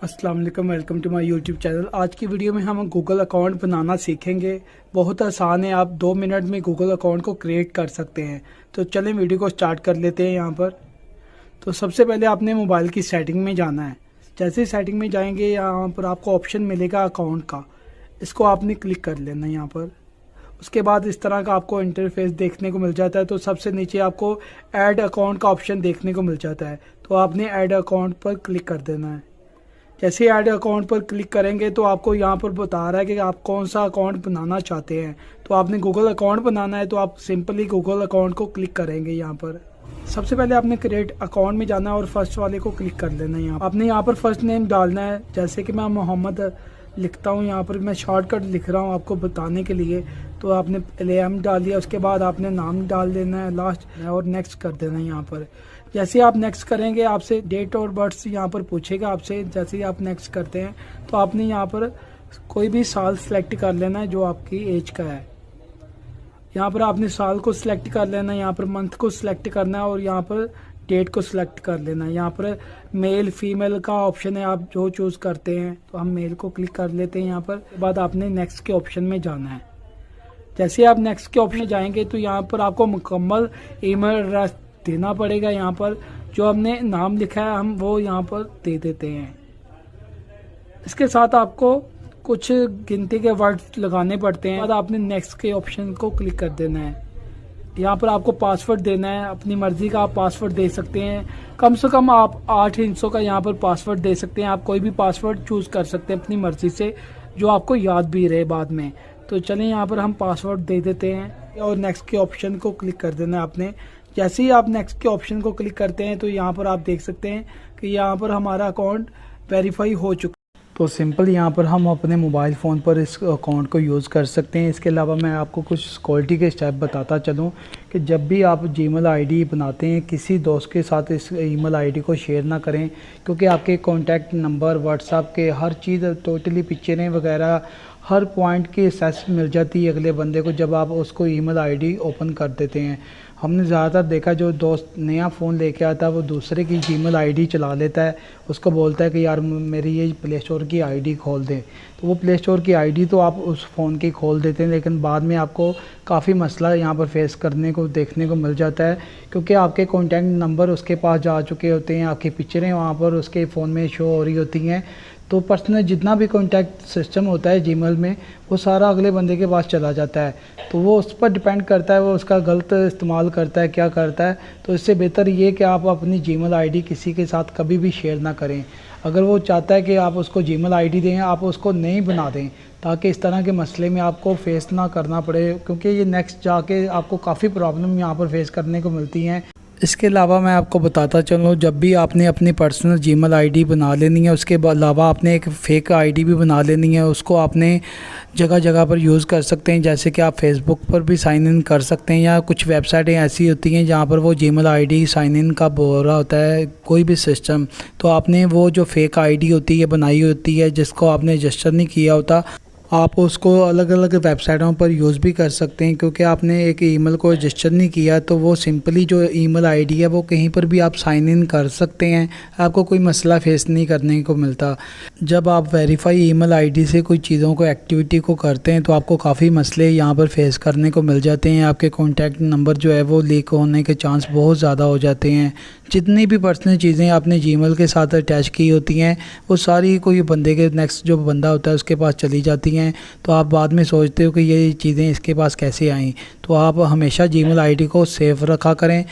अस्सलाम वालेकुम, welcome to my YouTube channel. आज की वीडियो में हम गूगल अकाउंट बनाना सीखेंगे। बहुत आसान है, आप 2 मिनट में गूगल अकाउंट को क्रिएट कर सकते हैं। तो चलें वीडियो को स्टार्ट कर लेते हैं। यहाँ पर तो सबसे पहले आपने मोबाइल की सेटिंग में जाना है। जैसे ही सेटिंग में जाएंगे यहाँ पर आपको ऑप्शन मिलेगा अकाउंट का, इसको आपने क्लिक कर लेना है यहाँ पर। उसके बाद इस तरह का आपको इंटरफेस देखने को मिल जाता है। तो सबसे नीचे आपको ऐड अकाउंट का ऑप्शन देखने को मिल जाता है, तो आपने ऐड अकाउंट पर क्लिक कर देना है। जैसे ही ऐड अकाउंट पर क्लिक करेंगे तो आपको यहाँ पर बता रहा है कि आप कौन सा अकाउंट बनाना चाहते हैं। तो आपने गूगल अकाउंट बनाना है, तो आप सिंपली गूगल अकाउंट को क्लिक करेंगे। यहाँ पर सबसे पहले आपने क्रिएट अकाउंट में जाना है और फर्स्ट वाले को क्लिक कर लेना है। यहाँ आपने यहाँ पर फर्स्ट नेम डालना है, जैसे कि मैं मोहम्मद लिखता हूँ। यहाँ पर मैं शॉर्टकट लिख रहा हूँ आपको बताने के लिए। तो आपने पहले एम डाल दिया, उसके बाद आपने नाम डाल देना है लास्ट और नेक्स्ट कर देना है। यहाँ पर जैसे आप नेक्स्ट करेंगे आपसे डेट और बर्थ यहाँ पर पूछेगा आपसे। जैसे ही आप नेक्स्ट करते हैं तो आपने यहाँ पर कोई भी साल सेलेक्ट कर लेना है जो आपकी एज का है। यहाँ पर आपने साल को सिलेक्ट कर लेना है, यहाँ पर मंथ को सिलेक्ट करना है और यहाँ पर डेट को सिलेक्ट कर लेना है। यहाँ पर मेल फीमेल का ऑप्शन है, आप जो चूज़ करते हैं। तो हम मेल को क्लिक कर लेते हैं। यहाँ पर बाद आपने नेक्स्ट के ऑप्शन में जाना है। जैसे आप नेक्स्ट के ऑप्शन में जाएंगे तो यहाँ पर आपको मुकम्मल ईमेल एड्रेस देना पड़ेगा। यहाँ पर जो हमने नाम लिखा है हम वो यहाँ पर दे देते हैं। इसके साथ आपको कुछ गिनती के वर्ड्स लगाने पड़ते हैं। बाद आपने नेक्स्ट के ऑप्शन को क्लिक कर देना है। यहाँ पर आपको पासवर्ड देना है, अपनी मर्जी का आप पासवर्ड दे सकते हैं। कम से कम आप 8 हिस्सों का यहाँ पर पासवर्ड दे सकते हैं। आप कोई भी पासवर्ड चूज कर सकते हैं अपनी मर्जी से, जो आपको याद भी रहे बाद में। तो चलें यहाँ पर हम पासवर्ड दे देते हैं और नेक्स्ट के ऑप्शन को क्लिक कर देना है आपने। जैसे ही आप नेक्स्ट के ऑप्शन को क्लिक करते हैं तो यहाँ पर आप देख सकते हैं कि यहाँ पर हमारा अकाउंट वेरीफाई हो चुका है। तो सिंपल यहाँ पर हम अपने मोबाइल फ़ोन पर इस अकाउंट को यूज़ कर सकते हैं। इसके अलावा मैं आपको कुछ सिक्योरिटी के स्टेप बताता चलूँ कि जब भी आप जीमेल आईडी बनाते हैं किसी दोस्त के साथ इस ईमेल आईडी को शेयर ना करें, क्योंकि आपके कॉन्टैक्ट नंबर, व्हाट्सएप के हर चीज़ टोटली पिक्चरें वगैरह हर पॉइंट की एक्सेस मिल जाती है अगले बंदे को जब आप उसको ईमेल आईडी ओपन कर देते हैं। हमने ज़्यादातर देखा जो दोस्त नया फ़ोन लेके आता है वो दूसरे की जीमेल आईडी चला लेता है, उसको बोलता है कि यार मेरी ये प्ले स्टोर की आईडी खोल दे। तो वो प्ले स्टोर की आईडी तो आप उस फ़ोन की खोल देते हैं, लेकिन बाद में आपको काफ़ी मसला यहाँ पर फेस करने को देखने को मिल जाता है, क्योंकि आपके कॉन्टैक्ट नंबर उसके पास जा चुके होते हैं, आपकी पिक्चरें वहाँ पर उसके फ़ोन में शो हो रही होती हैं। तो पर्सनल जितना भी कॉन्टैक्ट सिस्टम होता है जीमेल में वो सारा अगले बंदे के पास चला जाता है। तो वो उस पर डिपेंड करता है वो उसका गलत इस्तेमाल करता है क्या करता है। तो इससे बेहतर ये कि आप अपनी जीमेल आईडी किसी के साथ कभी भी शेयर ना करें। अगर वो चाहता है कि आप उसको जीमेल आईडी दें, आप उसको नहीं बना दें, ताकि इस तरह के मसले में आपको फेस ना करना पड़े, क्योंकि ये नेक्स्ट जाके आपको काफ़ी प्रॉब्लम यहाँ पर फेस करने को मिलती हैं। इसके अलावा मैं आपको बताता चलूँ, जब भी आपने अपनी पर्सनल जीमेल आईडी बना लेनी है, उसके अलावा आपने एक फ़ेक आईडी भी बना लेनी है। उसको आपने जगह जगह पर यूज़ कर सकते हैं, जैसे कि आप फेसबुक पर भी साइन इन कर सकते हैं, या कुछ वेबसाइटें ऐसी होती हैं जहाँ पर वो जीमेल आईडी साइन इन का बोल रहा होता है कोई भी सिस्टम। तो आपने वो जो फ़ेक आईडी होती है बनाई होती है जिसको आपने रजिस्टर नहीं किया होता, आप उसको अलग अलग वेबसाइटों पर यूज़ भी कर सकते हैं, क्योंकि आपने एक ईमेल को रजिस्टर नहीं किया। तो वो सिंपली जो ईमेल आईडी है वो कहीं पर भी आप साइन इन कर सकते हैं, आपको कोई मसला फेस नहीं करने को मिलता। जब आप वेरीफाई ईमेल आईडी से कोई चीज़ों को एक्टिविटी को करते हैं तो आपको काफ़ी मसले यहाँ पर फेस करने को मिल जाते हैं। आपके कॉन्टैक्ट नंबर जो है वो लीक होने के चांस बहुत ज़्यादा हो जाते हैं। जितनी भी पर्सनल चीज़ें आपने जीमेल के साथ अटैच की होती हैं वो सारी कोई बंदे के नेक्स्ट जो बंदा होता है उसके पास चली जाती हैं। तो आप बाद में सोचते हो कि ये चीज़ें इसके पास कैसे आईं। तो आप हमेशा जीमेल आईडी को सेफ रखा करें।